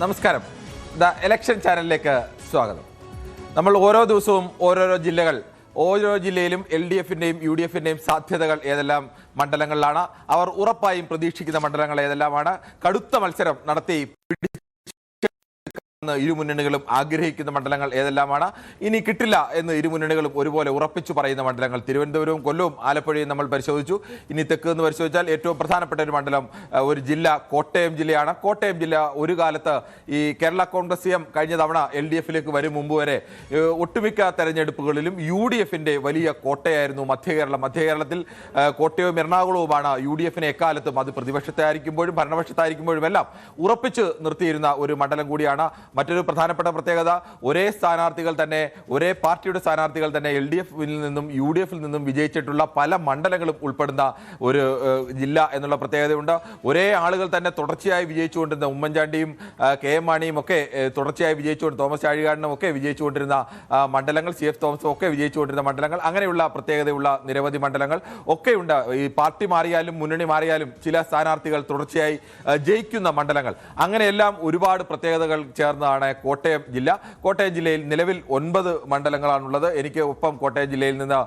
നമസ്കാരം. The election ചാനലിലേക്ക് സ്വാഗതം. നമ്മൾ ഓരോ ദിവസവും ഓരോരോ ജില്ലകൾ, ഓരോ ജില്ലയിലും LDFിൻ്റെയും UDFിൻ്റെയും സാധ്യതകൾ ഏതെല്ലാം മണ്ഡലങ്ങളിലാണ്, അവർ ഉറപ്പായും പ്രതീക്ഷിക്കുന്ന മണ്ഡലങ്ങൾ ഏതെല്ലാമാണ്, കടുത്ത മത്സരം നടത്തി ഇരു മുന്നണികളും ആഗ്രഹിക്കുന്ന മണ്ഡലങ്ങൾ ഏതെല്ലാമാണ്, ഇനി കിട്ടില്ല എന്ന് ഇരു മുന്നണികളും ഒരുപോലെ ഉറപ്പിച്ചു പറയുന്ന മണ്ഡലങ്ങൾ. തിരുവനന്തപുരവും കൊല്ലവും ആലപ്പുഴയും നമ്മൾ പരിശോധിച്ചു. ഇനി തെക്ക് എന്ന് പരിശോധിച്ചാൽ ഏറ്റവും പ്രധാനപ്പെട്ട ഒരു മണ്ഡലം, ഒരു ജില്ല കോട്ടയം ജില്ലയാണ്. കോട്ടയം ജില്ല ഒരു കാലത്ത് ഈ കേരള കോൺഗ്രസ് കഴിഞ്ഞ തവണ LDFിലേക്ക് വരും മുമ്പ് വരെ ഒട്ടുമിക്ക തെരഞ്ഞെടുപ്പുകളിലും UDFിൻ്റെ വലിയ കോട്ടയായിരുന്നു മധ്യകേരളത്തിൽ. കോട്ടയവും എറണാകുളവുമാണ് UDFിനെ എക്കാലത്തും, അത് പ്രതിപക്ഷത്തായിരിക്കുമ്പോഴും ഭരണപക്ഷത്തായിരിക്കുമ്പോഴും എല്ലാം ഉറപ്പിച്ച് നിർത്തിയിരുന്ന ഒരു മണ്ഡലം കൂടിയാണ്. മറ്റൊരു പ്രധാനപ്പെട്ട പ്രത്യേകത, ഒരേ സ്ഥാനാർത്ഥികൾ തന്നെ, ഒരേ പാർട്ടിയുടെ സ്ഥാനാർത്ഥികൾ തന്നെ LDFിൽ നിന്നും UDFിൽ നിന്നും വിജയിച്ചിട്ടുള്ള പല മണ്ഡലങ്ങളും ഉൾപ്പെടുന്ന ഒരു ജില്ല എന്നുള്ള പ്രത്യേകതയുണ്ട്. ഒരേ ആളുകൾ തന്നെ തുടർച്ചയായി വിജയിച്ചുകൊണ്ടിരുന്ന ഉമ്മൻചാണ്ടിയും KM മാണിയും ഒക്കെ തുടർച്ചയായി വിജയിച്ചുകൊണ്ട്, തോമസ് ചാഴികാടനും ഒക്കെ വിജയിച്ചുകൊണ്ടിരുന്ന മണ്ഡലങ്ങൾ, CF തോമസും ഒക്കെ വിജയിച്ചുകൊണ്ടിരുന്ന മണ്ഡലങ്ങൾ, അങ്ങനെയുള്ള പ്രത്യേകതയുള്ള നിരവധി മണ്ഡലങ്ങൾ ഒക്കെയുണ്ട്. ഈ പാർട്ടി മാറിയാലും മുന്നണി മാറിയാലും ചില സ്ഥാനാർത്ഥികൾ തുടർച്ചയായി ജയിക്കുന്ന മണ്ഡലങ്ങൾ, അങ്ങനെയെല്ലാം ഒരുപാട് പ്രത്യേകതകൾ ചേർന്നതാണ് കോട്ടയം ജില്ല. കോട്ടയം ജില്ലയിൽ നിലവിൽ 9 മണ്ഡലങ്ങളാണുള്ളത്. എനിക്ക് ഒപ്പം കോട്ടയം ജില്ലയിൽ നിന്ന്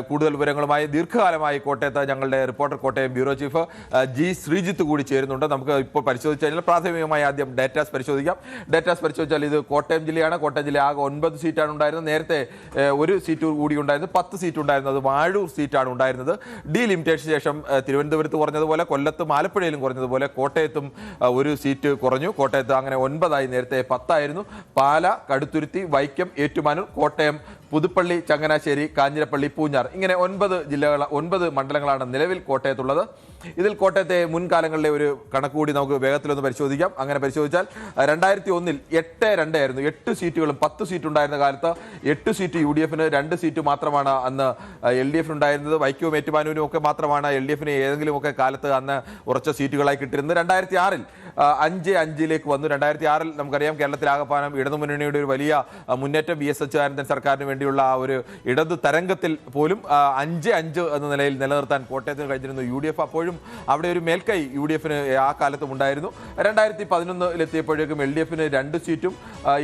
കൂടുതൽ വിവരങ്ങളുമായി ദീർഘകാലമായി കോട്ടയത്ത് ഞങ്ങളുടെ reporter, Kottayam bureau chief G Sreejith കൂടി ചേരുന്നുണ്ട്. നമുക്ക് ഇപ്പോൾ പരിശോധിച്ചു കഴിഞ്ഞാൽ പ്രാഥമികമായി ആദ്യം ഡേറ്റാസ് പരിശോധിക്കാം. ഡേറ്റാസ് പരിശോധിച്ചാൽ ഇത് കോട്ടയം ജില്ലയാണ്. കോട്ടയം ജില്ല ആകെ 9 സീറ്റാണ് ഉണ്ടായിരുന്നത്. നേരത്തെ ഒരു സീറ്റ് കൂടി ഉണ്ടായിരുന്നു, 10 സീറ്റ് ഉണ്ടായിരുന്നത്. അത് വാഴൂർ സീറ്റാണ് ഉണ്ടായിരുന്നത്. ഡീലിമിറ്റേഷന് ശേഷം തിരുവനന്തപുരത്ത് കുറഞ്ഞതുപോലെ കൊല്ലത്തും ആലപ്പുഴയിലും കുറഞ്ഞതുപോലെ കോട്ടയത്തും ഒരു സീറ്റ് കുറഞ്ഞു. കോട്ടയത്ത് അങ്ങനെ 9 നേരത്തെ 10 ആയിരുന്നു. പാല, കടുത്തുരുത്തി, വൈക്കം, ഏറ്റുമാനൂർ, കോട്ടയം, പുതുപ്പള്ളി, ചങ്ങനാശ്ശേരി, കാഞ്ഞിരപ്പള്ളി, പൂഞ്ഞാർ, ഇങ്ങനെ 9 മണ്ഡലങ്ങളാണ് നിലവിൽ കോട്ടയത്തുള്ളത്. ഇതിൽ കോട്ടയത്തെ മുൻകാലങ്ങളിലെ ഒരു കണക്ക് കൂടി നമുക്ക് വേഗത്തിലൊന്ന് പരിശോധിക്കാം. അങ്ങനെ പരിശോധിച്ചാൽ 2001 8-2 ആയിരുന്നു. 8 സീറ്റുകളും 10 സീറ്റ് ഉണ്ടായിരുന്ന കാലത്ത് 8 സീറ്റ് UDFിന്, 2 സീറ്റ് മാത്രമാണ് അന്ന് LDFിന് ഉണ്ടായിരുന്നത്. വൈക്കവും ഏറ്റുമാനൂരും ഒക്കെ മാത്രമാണ് LDFിന് ഏതെങ്കിലുമൊക്കെ കാലത്ത് അന്ന് ഉറച്ച സീറ്റുകളായി കിട്ടിയിരുന്നത്. 2006 5-5 വന്നു. 2006 നമുക്കറിയാം കേരളത്തിലാകപ്പാനം ഇടതുമുന്നണിയുടെ ഒരു വലിയ മുന്നേറ്റം, VS അച്യുതാനന്ദൻ സർക്കാരിന് വേണ്ടിയുള്ള ആ ഒരു ഇടതു തരംഗത്തിൽ പോലും 5-5 എന്ന നിലയിൽ നിലനിർത്താൻ കോട്ടയത്തിന് കഴിഞ്ഞിരുന്നു UDF. അപ്പോഴും അവിടെ ഒരു മേൽക്കൈ UDFിന് ആ കാലത്തും ഉണ്ടായിരുന്നു. 2011 LDFിന് 2 സീറ്റും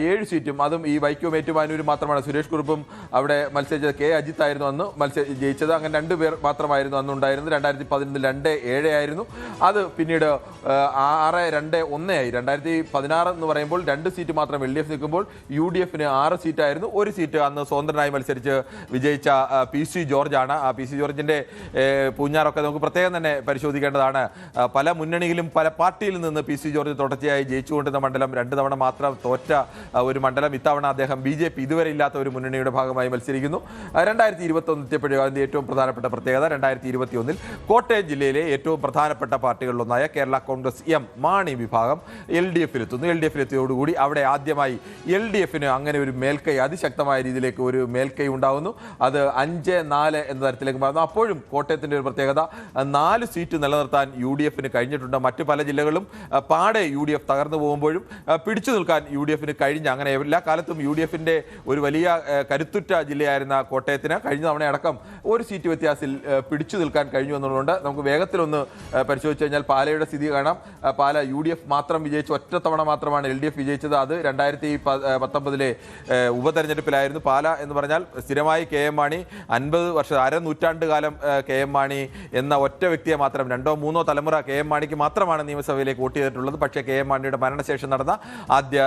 7 സീറ്റും, അതും ഈ വൈക്കവും ഏറ്റുമാനൂരും മാത്രമാണ്. സുരേഷ് കുറുപ്പും അവിടെ മത്സരിച്ചത്, K അജിത്ത് ആയിരുന്നു അന്ന് ജയിച്ചത്. അങ്ങനെ 2 പേർ മാത്രമായിരുന്നു അന്ന് ഉണ്ടായിരുന്നത്. 2011 2-7 ആയിരുന്നു. അത് പിന്നീട് 6-2-1 ആയി. 2016 എന്ന് പറയുമ്പോൾ 2 സീറ്റ് മാത്രം LDF നിൽക്കുമ്പോൾ UDFിന് 6 സീറ്റായിരുന്നു. ഒരു സീറ്റ് അന്ന് സ്വതന്ത്രനായി മത്സരിച്ച് വിജയിച്ച PC ജോർജ് ആണ്. ആ PC ജോർജിന്റെ പൂഞ്ഞാറൊക്കെ നമുക്ക് പ്രത്യേകം തന്നെ പരിശോധിക്കേണ്ടതാണ്. പല മുന്നണിയിലും പല പാർട്ടിയിൽ നിന്ന് PC ജോർജ് തുടർച്ചയായി ജയിച്ചുകൊണ്ടിരുന്ന മണ്ഡലം, 2 തവണ മാത്രം തോറ്റ ഒരു മണ്ഡലം. ഇത്തവണ അദ്ദേഹം BJP ഇതുവരെ ഇല്ലാത്ത ഒരു മുന്നണിയുടെ ഭാഗമായി മത്സരിക്കുന്നു. 2021 എത്തിയപ്പോഴും അതിന്റെ ഏറ്റവും പ്രധാനപ്പെട്ട പ്രത്യേകത, 2021 കോട്ടയം ജില്ലയിലെ ഏറ്റവും പ്രധാനപ്പെട്ട പാർട്ടികളിലൊന്നായ കേരള കോൺഗ്രസ് മാണി വിഭാഗം LDFിലെത്തുന്നു. LDFിലെത്തിയോടുകൂടി അവിടെ ആദ്യമായി LDFിന് അങ്ങനെ ഒരു മേൽക്കൈ, അതിശക്തമായ രീതിയിലേക്ക് ഒരു മേൽക്കൈ ഉണ്ടാകുന്നു. അത് 5-4 എന്ന തരത്തിലേക്ക് മാറുന്നു. അപ്പോഴും കോട്ടയത്തിന്റെ ഒരു പ്രത്യേകത, 4 സീറ്റ് നിലനിർത്താൻ UDFിന് കഴിഞ്ഞിട്ടുണ്ട്. മറ്റു പല ജില്ലകളും പാടെ UDF തകർന്നു പോകുമ്പോഴും പിടിച്ചു നിൽക്കാൻ UDFിന് കഴിഞ്ഞ, അങ്ങനെ എല്ലാ കാലത്തും UDFിന്റെ ഒരു വലിയ കരുത്തുറ്റ ജില്ലയായിരുന്ന കോട്ടയത്തിന് കഴിഞ്ഞ തവണ അടക്കം ഒരു സീറ്റ് വ്യത്യാസത്തിൽ പിടിച്ചു നിൽക്കാൻ കഴിഞ്ഞു എന്നുള്ളതുകൊണ്ട് നമുക്ക് വേഗത്തിലൊന്ന് പരിശോധിച്ചു കഴിഞ്ഞാൽ പാലയുടെ സ്ഥിതി കാണാം. പാല UDF മാത്രം വിജയിച്ചു, ഒറ്റ തവണ മാത്രമാണ് LDF വിജയിച്ചത്. അത് 2019 ഉപതെരഞ്ഞെടുപ്പിലായിരുന്നു. പാല എന്ന് പറഞ്ഞാൽ സ്ഥിരമായി KM മാണി 50 വർഷം, അരനൂറ്റാണ്ട് കാലം KM മാണി എന്ന ഒറ്റ വ്യക്തിയെ മാത്രം, 2-3 തലമുറ KM മാണിക്ക് മാത്രമാണ് നിയമസഭയിലേക്ക് വോട്ട് ചെയ്തിട്ടുള്ളത്. പക്ഷേ KM മാണിയുടെ മരണശേഷം നടന്ന ആദ്യ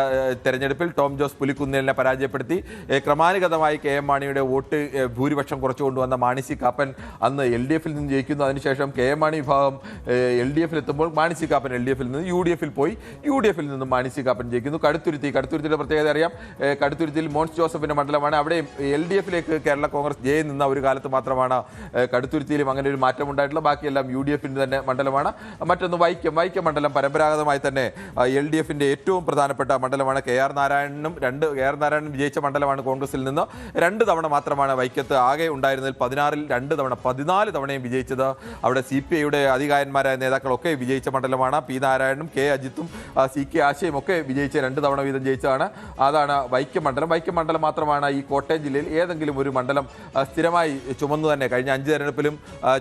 തെരഞ്ഞെടുപ്പിൽ ടോം ജോസ് പുലിക്കുന്നിലിനെ പരാജയപ്പെടുത്തി ക്രമാനുഗതമായി KM മാണിയുടെ വോട്ട് ഭൂരിപക്ഷം കുറച്ചുകൊണ്ടുവന്ന മാണി സി കാപ്പൻ അന്ന് LDFിൽ നിന്ന് ജയിക്കുന്നു. അതിനുശേഷം KM മാണി വിഭാഗം LDFിലെത്തുമ്പോൾ മാണി സി കാപ്പൻ LDFിൽ നിന്ന് UDFിൽ പോയി, UDFിൽ നിന്നും മാണി സി കാപ്പൻ ജയിക്കുന്നു. കടുത്തുരുത്തിയുടെ പ്രത്യേകത അറിയാം. കടുത്തുരുത്തിയിൽ മോൻസ് ജോസഫിന്റെ മണ്ഡലമാണ്. അവിടെയും LDFിലേക്ക് കേരള കോൺഗ്രസ് നിന്ന ഒരു കാലത്ത് മാത്രമാണ് കടുത്തുരുത്തിയിലും അങ്ങനെ ഒരു മാറ്റം ഉണ്ടായിട്ടുള്ളത്. ബാക്കിയെല്ലാം UDFിന്റെ തന്നെ മണ്ഡലമാണ്. മറ്റൊന്ന് വൈക്കം മണ്ഡലം പരമ്പരാഗതമായി തന്നെ LDFിന്റെ ഏറ്റവും പ്രധാനപ്പെട്ട മണ്ഡലമാണ്. KR നാരായണനും വിജയിച്ച മണ്ഡലമാണ്. കോൺഗ്രസിൽ നിന്ന് 2 തവണ മാത്രമാണ് വൈക്കത്ത് ആകെ ഉണ്ടായിരുന്നതിൽ 16-ൽ 2 തവണ 14 തവണയും വിജയിച്ചത്. അവിടെ CPIയുടെ അധികാരന്മാരായ നേതാക്കളൊക്കെ വിജയിച്ച മണ്ഡലമാണ്. P നാരായണനും K അജിത്തും CK ആശയും ഒക്കെ വിജയിച്ച 2 തവണ വീതം ജയിച്ചതാണ്. അതാണ് വൈക്കം മണ്ഡലം. വൈക്കം മണ്ഡലം മാത്രമാണ് ഈ കോട്ടയം കോട്ടയം ജില്ലയിൽ ഏതെങ്കിലും ഒരു മണ്ഡലം സ്ഥിരമായി ചുമന്നു തന്നെ കഴിഞ്ഞ 5 തെരഞ്ഞെടുപ്പിലും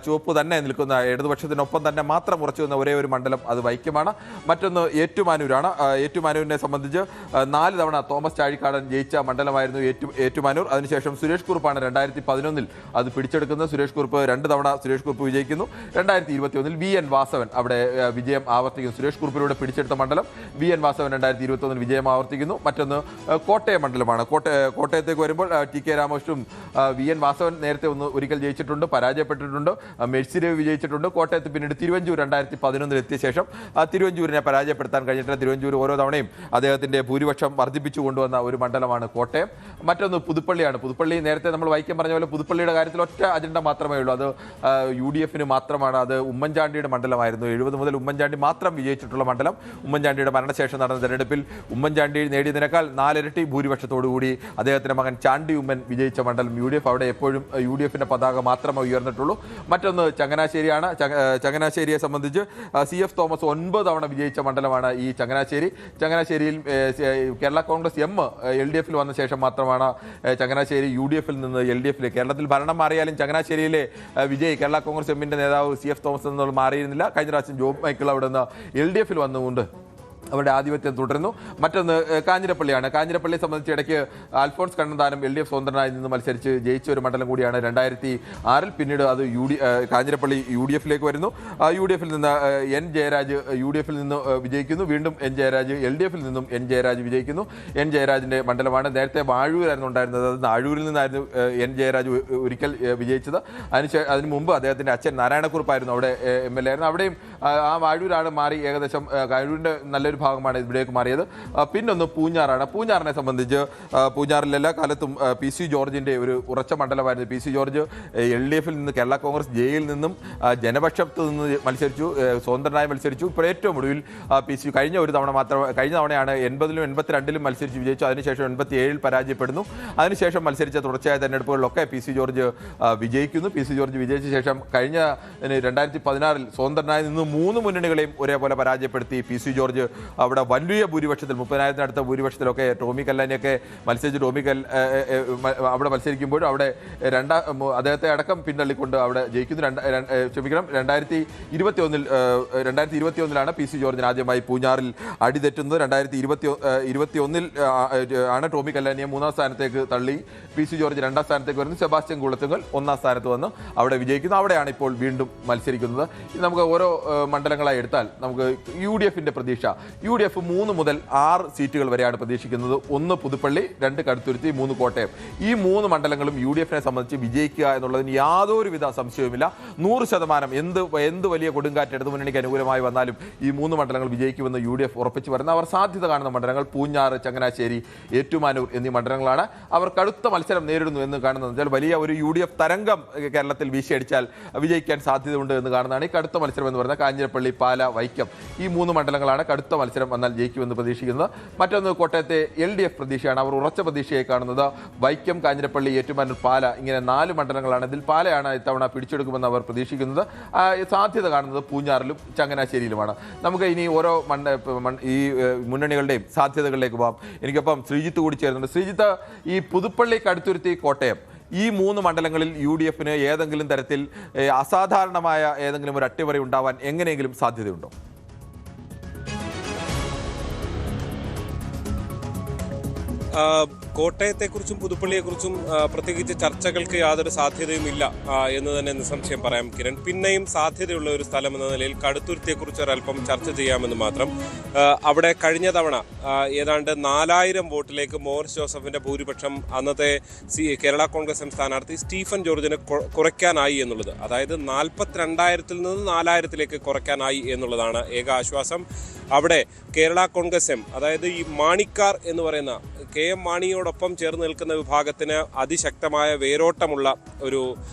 ചുവപ്പ് തന്നെ നിൽക്കുന്ന ഇടതുപക്ഷത്തിനൊപ്പം തന്നെ മാത്രം ഉറച്ചു നിന്ന ഒരേ ഒരു മണ്ഡലം അത് വൈക്കമാണ്. മറ്റൊന്ന് ഏറ്റുമാനൂരാണ്. ഏറ്റുമാനൂരിനെ സംബന്ധിച്ച് 4 തവണ തോമസ് ചാഴിക്കാടൻ ജയിച്ച മണ്ഡലമായിരുന്നു ഏറ്റുമാനൂർ. അതിനുശേഷം സുരേഷ് കുറുപ്പാണ് 2011 അത് പിടിച്ചെടുക്കുന്നത്. സുരേഷ് കുറുപ്പ് 2 തവണ വിജയിക്കുന്നു. 2021 VN വാസവൻ അവിടെ വിജയം ആവർത്തിക്കുന്നു. സുരേഷ് കുറുപ്പിലൂടെ പിടിച്ചെടുത്ത മണ്ഡലം VN വാസവൻ 2021 വിജയം ആവർത്തിക്കുന്നു. മറ്റൊന്ന് കോട്ടയം മണ്ഡലമാണ്. കോട്ടയത്തേക്ക് വരുമ്പോൾ TK രാമകൃഷ്ണനും VN വാസവൻ നേരത്തെ ഒരിക്കൽ ജയിച്ചിട്ടുണ്ട്, പരാജയപ്പെട്ടിട്ടുണ്ട്. മെഴ്സിരവ് വിജയിച്ചിട്ടുണ്ട്. കോട്ടയത്ത് പിന്നീട് തിരുവഞ്ചൂർ 2011 എത്തിയ ശേഷം തിരുവഞ്ചൂരിനെ പരാജയപ്പെടുത്താൻ കഴിഞ്ഞിട്ട് തിരുവഞ്ചൂർ ഓരോ തവണയും അദ്ദേഹത്തിന്റെ ഭൂരിപക്ഷം വർദ്ധിപ്പിച്ചു കൊണ്ടുവന്ന ഒരു മണ്ഡലമാണ് കോട്ടയം. മറ്റൊന്ന് പുതുപ്പള്ളിയാണ്. പുതുപ്പള്ളി നേരത്തെ നമ്മൾ വൈക്കം പറഞ്ഞ പോലെ പുതുപ്പള്ളിയുടെ കാര്യത്തിൽ ഒറ്റ അജണ്ട മാത്രമേ ഉള്ളൂ. അത് UDF മാത്രമാണ്. അത് ഉമ്മൻചാണ്ടിയുടെ മണ്ഡലമായിരുന്നു. 70 മുതൽ ഉമ്മൻചാണ്ടി മാത്രം വിജയിച്ചിട്ടുള്ള മണ്ഡലം. ഉമ്മൻചാണ്ടിയുടെ മരണശേഷം നടന്ന തെരഞ്ഞെടുപ്പിൽ ഉമ്മൻചാണ്ടി നേടിയതിനേക്കാൾ 4 ഇരട്ടി ഭൂരിപക്ഷത്തോടുകൂടി അദ്ദേഹത്തിന്റെ മകൻ ചാണ്ടി ഉമ്മൻ വിജയിച്ച മണ്ഡലം UDF. അവിടെ എപ്പോഴും UDFന്റെ പതാക മാത്രമേ ഉയർന്നിട്ടുള്ളൂ. മറ്റൊന്ന് ചങ്ങനാശ്ശേരിയാണ്. ചങ്ങനാശ്ശേരിയെ സംബന്ധിച്ച് CF തോമസ് 9 തവണ വിജയിച്ച മണ്ഡലമാണ് ഈ ചങ്ങനാശ്ശേരി. ചങ്ങനാശ്ശേരിയിൽ കേരള കോൺഗ്രസ് M LDF വന്ന ശേഷം മാത്രമാണ് ചങ്ങനാശ്ശേരി UDF നിന്ന് LDF. കേരളത്തിൽ ഭരണം മാറിയാലും ചങ്ങനാശ്ശേരിയിലെ വിജയ് കേരള കോൺഗ്രസ് എമ്മിന്റെ നേതാവ് CF തോമസ് എന്നുള്ള മാറിയിരുന്നില്ല. കഴിഞ്ഞ പ്രാവശ്യം ജോബ് മൈക്കിൾ അവിടെ നിന്ന് LDF വന്നുകൊണ്ട് അവരുടെ ആധിപത്യം തുടരുന്നു. മറ്റൊന്ന് കാഞ്ഞിരപ്പള്ളിയാണ്. കാഞ്ഞിരപ്പള്ളിയെ സംബന്ധിച്ച് ഇടയ്ക്ക് അൽഫോൺസ് കണ്ണന്താനം LDF സ്വതന്ത്രനായി നിന്ന് മത്സരിച്ച് ജയിച്ച ഒരു മണ്ഡലം കൂടിയാണ് 2006. പിന്നീട് അത് കാഞ്ഞിരപ്പള്ളി UDF വരുന്നു. UDF നിന്ന് N ജയരാജ് UDF നിന്ന് വിജയിക്കുന്നു. വീണ്ടും N ജയരാജ് LDF നിന്നും N ജയരാജ് വിജയിക്കുന്നു. N ജയരാജിന്റെ മണ്ഡലമാണ്. നേരത്തെ വാഴൂരായിരുന്നു ഉണ്ടായിരുന്നത്. അത് ആഴൂരിൽ നിന്നായിരുന്നു N ജയരാജ് ഒരിക്കൽ വിജയിച്ചത്. അതിനു മുമ്പ് അദ്ദേഹത്തിന്റെ അച്ഛൻ നാരായണക്കുറുപ്പായിരുന്നു അവിടെ MLA ആയിരുന്നു. അവിടെയും ആ വാഴൂരാണ് മാറി ഏകദേശം വാഴൂരിന്റെ നല്ലൊരു ഭാഗമാണ് ഇവിടേക്ക് മാറിയത്. പിന്നൊന്ന് പൂഞ്ഞാറാണ്. പൂഞ്ഞാറിനെ സംബന്ധിച്ച് പൂഞ്ഞാറിലെല്ലാ കാലത്തും PC ജോർജിന്റെ ഒരു ഉറച്ച മണ്ഡലമായിരുന്നു. PC ജോർജ് LDF നിന്ന് കേരള കോൺഗ്രസ് ജെയിൽ നിന്നും ജനപക്ഷത്ത് നിന്ന് മത്സരിച്ചു, സ്വതന്ത്രനായി മത്സരിച്ചു. ഇപ്പോൾ ഏറ്റവും ഒടുവിൽ PC കഴിഞ്ഞ തവണയാണ് 80ലും 82ലും മത്സരിച്ച് വിജയിച്ചു. അതിനുശേഷം 87ൽ പരാജയപ്പെടുന്നു. അതിനുശേഷം മത്സരിച്ച തുടർച്ചയായ തെരഞ്ഞെടുപ്പുകളിലൊക്കെ PC ജോർജ് വിജയിക്കുന്നു. PC ജോർജ് വിജയിച്ച ശേഷം കഴിഞ്ഞ 2016ൽ സ്വതന്ത്രനായി നിന്ന് 3 മുന്നണികളെയും ഒരേപോലെ പരാജയപ്പെടുത്തി PC ജോർജ് അവിടെ വലിയ ഭൂരിപക്ഷത്തിൽ 30,000-അടുത്ത ഭൂരിപക്ഷത്തിലൊക്കെ ടോമി കല്ലാനിയൊക്കെ മത്സരിച്ച് അവിടെ മത്സരിക്കുമ്പോഴും അവിടെ അദ്ദേഹത്തെ അടക്കം പിന്തള്ളിക്കൊണ്ട് അവിടെ ജയിക്കുന്നു. 2021ലാണ് PC ജോർജിന് ആദ്യമായി പൂഞ്ഞാറിൽ അടിതെറ്റുന്നത്. 2021ൽ ആണ് ടോമി കല്ലാനിയെ 3ാം സ്ഥാനത്തേക്ക് തള്ളി PC ജോർജ് 2ാം സ്ഥാനത്തേക്ക് വരുന്നു. സെബാസ്റ്റ്യൻ കുളത്തുങ്കൽ 1ാം സ്ഥാനത്ത് വന്ന് അവിടെ വിജയിക്കുന്നു. അവിടെയാണ് ഇപ്പോൾ വീണ്ടും മത്സരിക്കുന്നത്. നമുക്ക് ഓരോ മണ്ഡലങ്ങളായി എടുത്താൽ നമുക്ക് UDFന്റെ പ്രതീക്ഷ. UDF 3 മുതൽ 6 സീറ്റുകൾ വരെയാണ് പ്രതീക്ഷിക്കുന്നത്. 1 പുതുപ്പള്ളി, 2 കടുത്തുരുത്തി, 3 കോട്ടയം. ഈ 3 മണ്ഡലങ്ങളും UDFനെ സംബന്ധിച്ച് വിജയിക്കുക എന്നുള്ളതിന് യാതൊരുവിധ സംശയവുമില്ല. 100% എന്ത് വലിയ കൊടുങ്കാറ്റ് ഇടതുമുന്നണിക്ക് അനുകൂലമായി വന്നാലും ഈ 3 മണ്ഡലങ്ങൾ വിജയിക്കുമെന്ന് UDF ഉറപ്പിച്ചു വരുന്ന അവർ സാധ്യത കാണുന്ന മണ്ഡലങ്ങൾ പൂഞ്ഞാറ്, ചങ്ങനാശ്ശേരി, ഏറ്റുമാനൂർ എന്നീ മണ്ഡലങ്ങളാണ്. അവർ കടുത്ത മത്സരം നേരിടുന്നു എന്ന് കാണുന്നത് വലിയ ഒരു UDF തരംഗം കേരളത്തിൽ വീശിയടിച്ചാൽ വിജയിക്കാൻ സാധ്യതയുണ്ട് എന്ന് കാണുന്നതാണ് ഈ കടുത്ത മത്സരം എന്ന് പറയുന്നത്. കാഞ്ഞിരപ്പള്ളി, പാല, വൈക്കം ഈ 3 മണ്ഡലങ്ങളാണ് കടുത്ത മത്സരം വന്നാൽ ജയിക്കുമെന്ന് പ്രതീക്ഷിക്കുന്നത്. മറ്റൊന്ന് കോട്ടയത്തെ LDF പ്രതീക്ഷയാണ്. അവർ ഉറച്ച പ്രതീക്ഷയെ കാണുന്നത്. വൈക്കം, കാഞ്ഞിരപ്പള്ളി, ഏറ്റുമാനൂർ, പാല ഇങ്ങനെ 4 മണ്ഡലങ്ങളാണ്. ഇതിൽ പാലയാണ് ഇത്തവണ പിടിച്ചെടുക്കുമെന്ന് അവർ പ്രതീക്ഷിക്കുന്നത്. സാധ്യത കാണുന്നത് പൂഞ്ഞാറിലും ചങ്ങനാശ്ശേരിയിലുമാണ്. നമുക്ക് ഇനി ഓരോ ഈ മുന്നണികളുടെയും സാധ്യതകളിലേക്ക് പോകാം. എനിക്കൊപ്പം ശ്രീജിത്ത് കൂടി ചേരുന്നുണ്ട്. ശ്രീജിത്ത്, ഈ പുതുപ്പള്ളി, കടുത്തുരുത്തി, കോട്ടയം ഈ 3 മണ്ഡലങ്ങളിൽ UDFന് ഏതെങ്കിലും തരത്തിൽ അസാധാരണമായ ഏതെങ്കിലും ഒരു അട്ടിമറി ഉണ്ടാവാൻ എങ്ങനെയെങ്കിലും സാധ്യതയുണ്ടോ? കോട്ടയത്തെക്കുറിച്ചും പുതുപ്പള്ളിയെക്കുറിച്ചും പ്രത്യേകിച്ച് ചർച്ചകൾക്ക് യാതൊരു സാധ്യതയുമില്ല എന്ന് തന്നെ നിസ്സംശയം പറയാം കിരൺ. പിന്നെയും സാധ്യതയുള്ള ഒരു സ്ഥലം എന്ന നിലയിൽ കടുത്തുരുത്തിയെക്കുറിച്ച് ഒരല്പം ചർച്ച ചെയ്യാമെന്ന് മാത്രം. അവിടെ കഴിഞ്ഞ തവണ ഏതാണ്ട് 4000 വോട്ടിലേക്ക് മോൻസ് ജോസഫിന്റെ ഭൂരിപക്ഷം അന്നത്തെ കേരള കോൺഗ്രസ് എം സ്ഥാനാർത്ഥി സ്റ്റീഫൻ ജോർജിന് കുറയ്ക്കാനായി എന്നുള്ളത്, അതായത് 42,000-ൽ നിന്ന് 4,000-ലേക്ക് കുറയ്ക്കാനായി എന്നുള്ളതാണ് ഏക ആശ്വാസം. അവിടെ കേരള കോൺഗ്രസ് എം, അതായത് ഈ മാണിക്കാർ എന്ന് പറയുന്ന KM മാണിയോടൊപ്പം ചേർന്ന് നിൽക്കുന്ന വിഭാഗത്തിന് അതിശക്തമായ വേരോട്ടമുള്ള ഒരു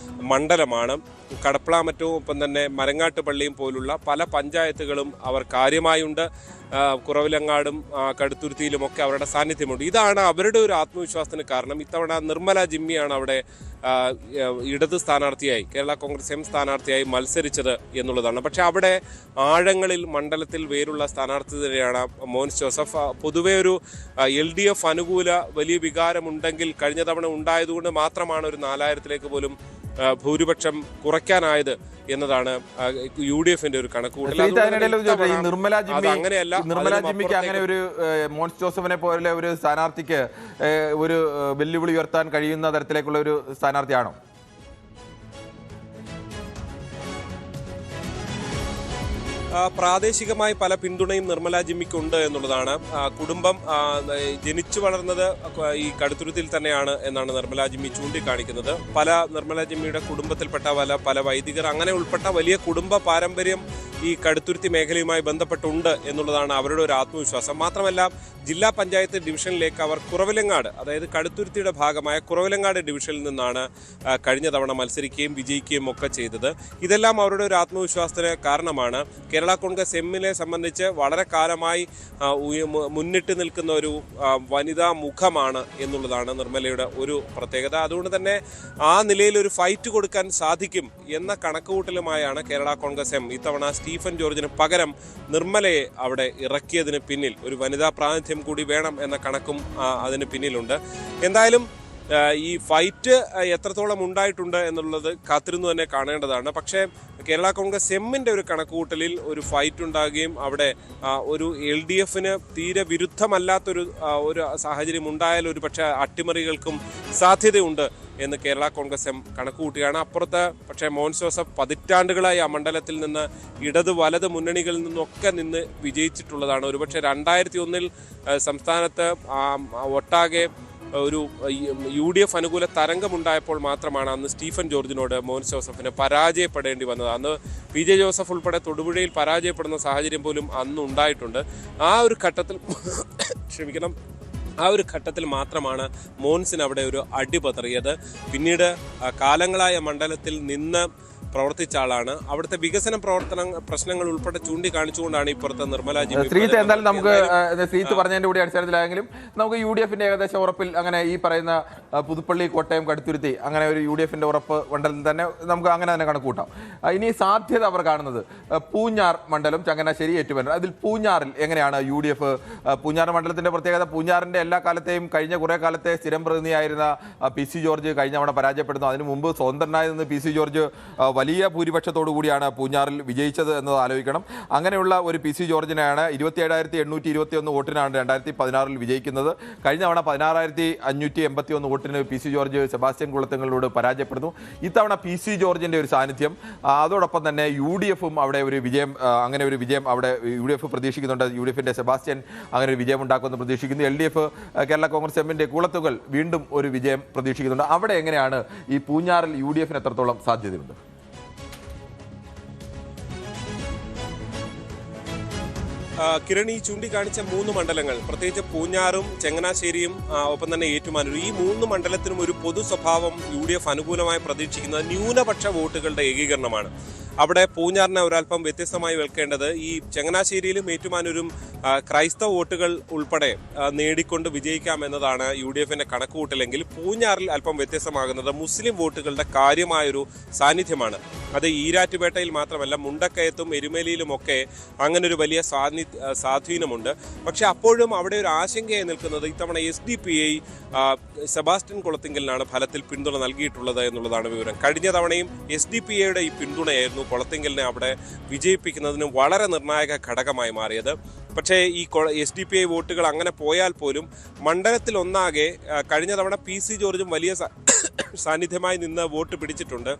മണ്ഡലമാണ്. കടപ്ലാമറ്റവും ഒപ്പം തന്നെ മരങ്ങാട്ടുപള്ളിയും പോലുള്ള പല പഞ്ചായത്തുകളും അവർ കാര്യമായുണ്ട്. കുറവിലങ്ങാടും കടുത്തുരുത്തിയിലുമൊക്കെ അവരുടെ സാന്നിധ്യമുണ്ട്. ഇതാണ് അവരുടെ ഒരു ആത്മവിശ്വാസത്തിന് കാരണം. ഇത്തവണ നിർമ്മല ജിമ്മിയാണ് അവിടെ ഇടത് സ്ഥാനാർത്ഥിയായി, കേരള കോൺഗ്രസ് എം സ്ഥാനാർത്ഥിയായി മത്സരിച്ചത് എന്നുള്ളതാണ്. പക്ഷെ അവിടെ ആഴങ്ങളിൽ മണ്ഡലത്തിൽ വേരുള്ള സ്ഥാനാർത്ഥി തന്നെയാണ് മോൻസ് ജോസഫ്. പൊതുവെ ഒരു LDF അനുകൂല വലിയ വികാരമുണ്ടെങ്കിൽ കഴിഞ്ഞ തവണ ഉണ്ടായതുകൊണ്ട് മാത്രമാണ് ഒരു 4000-ലേക്ക് പോലും ഭൂരിപക്ഷം കുറയ്ക്കാനായത് എന്നതാണ് UDF-ന്റെ ഒരു കണക്കുകൂട്ടൽ. നിർമ്മല ജിമ്മിക്ക് അങ്ങനെ ഒരു മോൻസ് ജോസഫിനെ പോലെ ഒരു സ്ഥാനാർത്ഥിക്ക് ഒരു വെല്ലുവിളി ഉയർത്താൻ കഴിയുന്ന തരത്തിലേക്കുള്ള ഒരു സ്ഥാനാർത്ഥിയാണോ? പ്രാദേശികമായി പല പിന്തുണയും നിർമ്മല ജിമ്മിക്കുണ്ട് എന്നുള്ളതാണ്. കുടുംബം ജനിച്ചു വളർന്നത് ഈ കടുത്തുരുത്തിൽ തന്നെയാണ് എന്നാണ് നിർമ്മല ജിമ്മി ചൂണ്ടിക്കാണിക്കുന്നത്. നിർമ്മല ജിമ്മിയുടെ കുടുംബത്തിൽപ്പെട്ട പല വൈദികർ അങ്ങനെ ഉൾപ്പെട്ട വലിയ കുടുംബ പാരമ്പര്യം ഈ കടുത്തുരുത്തി മേഖലയുമായി ബന്ധപ്പെട്ടുണ്ട് എന്നുള്ളതാണ് അവരുടെ ഒരു ആത്മവിശ്വാസം. മാത്രമല്ല ജില്ലാ പഞ്ചായത്ത് ഡിവിഷനിലേക്ക് അവർ കുറവിലങ്ങാട്, അതായത് കടുത്തുരുത്തിയുടെ ഭാഗമായ കുറവിലങ്ങാട് ഡിവിഷനിൽ നിന്നാണ് കഴിഞ്ഞ തവണ മത്സരിക്കുകയും വിജയിക്കുകയും ഒക്കെ ചെയ്തത്. ഇതെല്ലാം അവരുടെ ഒരു ആത്മവിശ്വാസത്തിന് കാരണമാണ്. കേരള കോൺഗ്രസ് എമ്മിനെ സംബന്ധിച്ച് വളരെ കാലമായി മുന്നിട്ട് നിൽക്കുന്ന ഒരു വനിതാ മുഖമാണ് എന്നുള്ളതാണ് നിർമ്മലയുടെ ഒരു പ്രത്യേകത. അതുകൊണ്ട് തന്നെ ആ നിലയിൽ ഒരു ഫൈറ്റ് കൊടുക്കാൻ സാധിക്കും എന്ന കണക്കുകൂട്ടലുമായാണ് കേരള കോൺഗ്രസ് എം ഇത്തവണ സ്റ്റീഫൻ ജോർജിന് പകരം നിർമ്മലയെ അവിടെ ഇറക്കിയതിന് പിന്നിൽ. ഒരു വനിതാ പ്രാതിനിധ്യം കൂടി വേണം എന്ന കണക്കും അതിന് പിന്നിലുണ്ട്. എന്തായാലും ഈ ഫൈറ്റ് എത്രത്തോളം ഉണ്ടായിട്ടുണ്ട് എന്നുള്ളത് കാത്തിരുന്നു തന്നെ കാണേണ്ടതാണ്. പക്ഷേ കേരള കോൺഗ്രസ് എമ്മിൻ്റെ ഒരു കണക്കുകൂട്ടലിൽ ഒരു ഫൈറ്റ് ഉണ്ടാകുകയും അവിടെ ഒരു LDF-ന് തീരെ വിരുദ്ധമല്ലാത്തൊരു സാഹചര്യം ഉണ്ടായാൽ ഒരു പക്ഷേ അട്ടിമറികൾക്കും സാധ്യതയുണ്ട് എന്ന് കേരള കോൺഗ്രസ് എം കണക്കുകൂട്ടുകയാണ്. അപ്പുറത്ത് പക്ഷേ മോൻസ് ജോസഫ് പതിറ്റാണ്ടുകളായി ആ മണ്ഡലത്തിൽ നിന്ന് ഇടത് വലത് മുന്നണികളിൽ നിന്നൊക്കെ നിന്ന് വിജയിച്ചിട്ടുള്ളതാണ്. ഒരുപക്ഷെ 2001 സംസ്ഥാനത്ത് ഒട്ടാകെ ഒരു UDF അനുകൂല തരംഗമുണ്ടായപ്പോൾ മാത്രമാണ് അന്ന് സ്റ്റീഫൻ ജോർജിനോട് മോൻസ് ജോസഫിന് പരാജയപ്പെടേണ്ടി വന്നത്. അന്ന് PJ ജോസഫ് ഉൾപ്പെടെ തൊടുപുഴയിൽ പരാജയപ്പെടുന്ന സാഹചര്യം പോലും അന്ന് ഉണ്ടായിട്ടുണ്ട്. ആ ഒരു ഘട്ടത്തിൽ മാത്രമാണ് മോൻസിന് അവിടെ ഒരു അടിപതറിയത്. പിന്നീട് കാലങ്ങളായ മണ്ഡലത്തിൽ നിന്ന് പ്രവർത്തിച്ച ആളാണ്. അവിടുത്തെ വികസന പ്രശ്നങ്ങൾ ഉൾപ്പെടെ ചൂണ്ടിക്കാണിച്ചുകൊണ്ടാണ് ഇപ്പുറത്തെ നിർമ്മല ജിമ്മി. ശ്രീത്ത്, എന്തായാലും നമുക്ക് ശ്രീത്ത് പറഞ്ഞതിന്റെ കൂടി അടിസ്ഥാനത്തിലായെങ്കിലും നമുക്ക് UDF-ന്റെ ഏകദേശം ഉറപ്പിൽ അങ്ങനെ ഈ പറയുന്ന പുതുപ്പള്ളി, കോട്ടയം, കടുത്തുരുത്തി അങ്ങനെ ഒരു UDF-ന്റെ ഉറപ്പ് മണ്ഡലത്തിൽ തന്നെ നമുക്ക് അങ്ങനെ തന്നെ കണക്കൂട്ടാം. ഇനി സാധ്യത അവർ കാണുന്നത് പൂഞ്ഞാർ മണ്ഡലം, ചങ്ങനാശ്ശേരി, ഏറ്റുമാനൂർ. അതിൽ പൂഞ്ഞാറിൽ എങ്ങനെയാണ് UDF? പൂഞ്ഞാർ മണ്ഡലത്തിന്റെ പ്രത്യേകത, പൂഞ്ഞാറിന്റെ എല്ലാ കാലത്തെയും കഴിഞ്ഞ കുറെ കാലത്തെ സ്ഥിരം പ്രതിനിധിയായിരുന്ന PC ജോർജ് കഴിഞ്ഞ തവണ പരാജയപ്പെടുന്നു. അതിനു മുമ്പ് സ്വതന്ത്രനായി നിന്ന് PC ജോർജ് വലിയ ഭൂരിപക്ഷത്തോടു കൂടിയാണ് പൂഞ്ഞാറിൽ വിജയിച്ചത് എന്നത് ആലോചിക്കണം. അങ്ങനെയുള്ള ഒരു PC ജോർജിനെയാണ് 27,821 വോട്ടിനാണ് 2016 വിജയിക്കുന്നത്. കഴിഞ്ഞ തവണ 16,581 വോട്ടിന് PC ജോർജ് സെബാസ്റ്റ്യൻ കുളത്തങ്ങളിലൂടെ പരാജയപ്പെടുന്നു. ഇത്തവണ PC ജോർജിന്റെ ഒരു സാന്നിധ്യം, അതോടൊപ്പം തന്നെ UDF-ഉം അവിടെ ഒരു വിജയം, അങ്ങനെ ഒരു വിജയം അവിടെ UDF പ്രതീക്ഷിക്കുന്നുണ്ട്. UDF-ന്റെ സെബാസ്റ്റ്യൻ അങ്ങനെ ഒരു വിജയം ഉണ്ടാക്കുമെന്ന് പ്രതീക്ഷിക്കുന്നു. LDF കേരള കോൺഗ്രസ് എമ്മിന്റെ കൂളത്തുകൾ വീണ്ടും ഒരു വിജയം പ്രതീക്ഷിക്കുന്നുണ്ട്. അവിടെ എങ്ങനെയാണ് ഈ പൂഞ്ഞാറിൽ UDF-ന് എത്രത്തോളം സാധ്യതയുണ്ട്? കിരൺ, ഈ ചൂണ്ടിക്കാണിച്ച 3 മണ്ഡലങ്ങൾ, പ്രത്യേകിച്ച് പൂഞ്ഞാറും ചങ്ങനാശ്ശേരിയും ഒപ്പം തന്നെ ഏറ്റുമാനൂരും, ഈ 3 മണ്ഡലത്തിനും ഒരു പൊതു സ്വഭാവം UDF അനുകൂലമായി പ്രതീക്ഷിക്കുന്നത് ന്യൂനപക്ഷ വോട്ടുകളുടെ ഏകീകരണമാണ്. അവിടെ പൂഞ്ഞാറിനെ ഒരൽപ്പം വ്യത്യസ്തമായി വെക്കേണ്ടത് ഈ ചങ്ങനാശ്ശേരിയിലും ഏറ്റുമാനൂരും ക്രൈസ്തവ വോട്ടുകൾ ഉൾപ്പെടെ നേടിക്കൊണ്ട് വിജയിക്കാം എന്നതാണ് UDF-ന്റെ കണക്കുകൂട്ടലെങ്കിൽ പൂഞ്ഞാറിൽ അല്പം വ്യത്യസ്തമാകുന്നത് മുസ്ലിം വോട്ടുകളുടെ കാര്യമായൊരു സാന്നിധ്യമാണ്. അത് ഈരാറ്റുപേട്ടയിൽ മാത്രമല്ല, മുണ്ടക്കയത്തും എരുമേലിയിലുമൊക്കെ അങ്ങനെ ഒരു വലിയ സ്വാധീനമുണ്ട്. പക്ഷെ അപ്പോഴും അവിടെ ഒരു ആശങ്കയായി നിൽക്കുന്നത് ഇത്തവണ SDPI സെബാസ്റ്റ്യൻ കുളത്തിങ്കലിനാണ് ഫലത്തിൽ പിന്തുണ നൽകിയിട്ടുള്ളത് എന്നുള്ളതാണ് വിവരം. കഴിഞ്ഞ തവണയും SDPIയുടെ ഈ പിന്തുണയായിരുന്നു കുളത്തിങ്കലിനെ അവിടെ വിജയിപ്പിക്കുന്നതിന് വളരെ നിർണായക ഘടകമായി മാറിയത്. പക്ഷേ ഈ SDPI വോട്ടുകൾ അങ്ങനെ പോയാൽ പോലും മണ്ഡലത്തിൽ ഒന്നാകെ കഴിഞ്ഞ തവണ PC ജോർജും വലിയ സാന്നിധ്യമായി നിന്ന് വോട്ട് പിടിച്ചിട്ടുണ്ട്.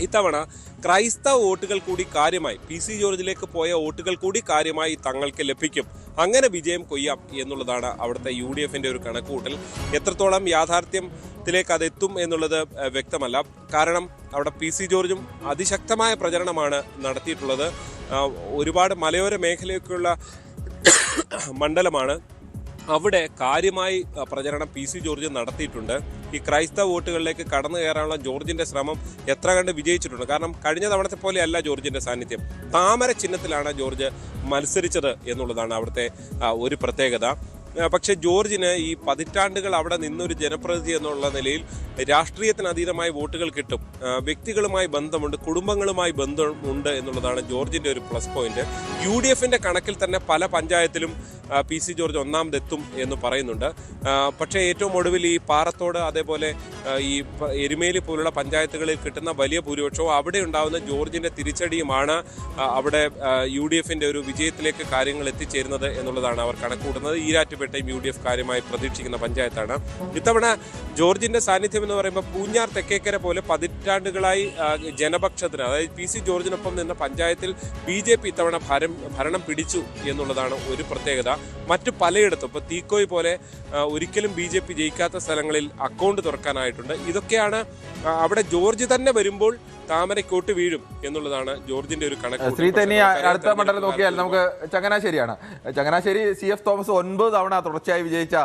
ഇത്തവണ ക്രൈസ്തവ വോട്ടുകൾ കൂടി കാര്യമായി, PC ജോർജിലേക്ക് പോയ വോട്ടുകൾ കൂടി കാര്യമായി തങ്ങൾക്ക് ലഭിക്കും. അങ്ങനെ വിജയം കൊയ്യാം എന്നുള്ളതാണ് അവിടുത്തെ UDF-ന്റെ ഒരു കണക്കുകൂട്ടൽ. എത്രത്തോളം യാഥാർത്ഥ്യത്തിലേക്ക് അതെത്തും എന്നുള്ളത് വ്യക്തമല്ല. കാരണം അവിടെ PC ജോർജും അതിശക്തമായ പ്രചരണമാണ് നടത്തിയിട്ടുള്ളത്. ഒരുപാട് മലയോര മേഖലയൊക്കെയുള്ള മണ്ഡലമാണ്. അവിടെ കാര്യമായി പ്രചരണം PC ജോർജ് നടത്തിയിട്ടുണ്ട്. ഈ ക്രൈസ്തവ വോട്ടുകളിലേക്ക് കടന്നു കയറാനുള്ള ജോർജിന്റെ ശ്രമം എത്ര കണ്ട് വിജയിച്ചിട്ടുണ്ട്. കാരണം കഴിഞ്ഞ തവണത്തെ പോലെയല്ല ജോർജിന്റെ സാന്നിധ്യം. താമര ചിഹ്നത്തിലാണ് ജോർജ് മത്സരിച്ചത് എന്നുള്ളതാണ് അവിടുത്തെ ഒരു പ്രത്യേകത. പക്ഷേ ജോർജിന് ഈ പതിറ്റാണ്ടുകൾ അവിടെ നിന്നൊരു ജനപ്രതിനിധി എന്നുള്ള നിലയിൽ രാഷ്ട്രീയത്തിന് അതീതമായി വോട്ടുകൾ കിട്ടും, വ്യക്തികളുമായി ബന്ധമുണ്ട്, കുടുംബങ്ങളുമായി ബന്ധമുണ്ട് എന്നുള്ളതാണ് ജോർജിന്റെ ഒരു പ്ലസ് പോയിന്റ്. UDFന്റെ കണക്കിൽ തന്നെ പല പഞ്ചായത്തിലും PC ജോർജ് ഒന്നാമതെത്തും എന്ന് പറയുന്നുണ്ട്. പക്ഷേ ഏറ്റവും ഒടുവിൽ ഈ പാറത്തോട് അതേപോലെ ഈ എരുമേലി പോലുള്ള പഞ്ചായത്തുകളിൽ കിട്ടുന്ന വലിയ ഭൂരിപക്ഷവും അവിടെ ഉണ്ടാകുന്ന ജോർജിന്റെ തിരിച്ചടിയുമാണ് അവിടെ UDFന്റെ ഒരു വിജയത്തിലേക്ക് കാര്യങ്ങൾ എത്തിച്ചേരുന്നത് എന്നുള്ളതാണ് അവർ കണക്കുകൂട്ടുന്നത്. ഈരാറ്റുപേട്ടയും UDF കാര്യമായി പ്രതീക്ഷിക്കുന്ന പഞ്ചായത്താണ്. ഇത്തവണ ജോർജിന്റെ സാന്നിധ്യം എന്ന് പറയുമ്പോൾ പൂഞ്ഞാർ തെക്കേക്കര പോലെ പതിറ്റാണ്ടുകളായി ജനപക്ഷത്തിന്, അതായത് PC ജോർജിനൊപ്പം നിന്ന പഞ്ചായത്തിൽ BJP ഇത്തവണ ഭരണം പിടിച്ചു എന്നുള്ളതാണ് ഒരു പ്രത്യേകത. മറ്റു പലയിടത്തും ഇപ്പോൾ തീക്കോയ് പോലെ ഒരിക്കലും BJP ജയിക്കാത്ത സ്ഥലങ്ങളിൽ അക്കൗണ്ട് തുറക്കാനായിട്ടുണ്ട്. ഇതൊക്കെയാണ് അവിടെ ജോർജ് തന്നെ വരുമ്പോൾ താമരക്കോട്ട് വീഴും എന്നുള്ളതാണ് ജോർജിന്റെ ഒരു കണക്ക്. ശ്രീധന്യ അടുത്ത മണ്ഡലം നോക്കിയാൽ നമുക്ക് ചങ്ങനാശ്ശേരിയാണ്. ചങ്ങനാശ്ശേരി CF തോമസ് 9 തവണ തുടർച്ചയായി വിജയിച്ച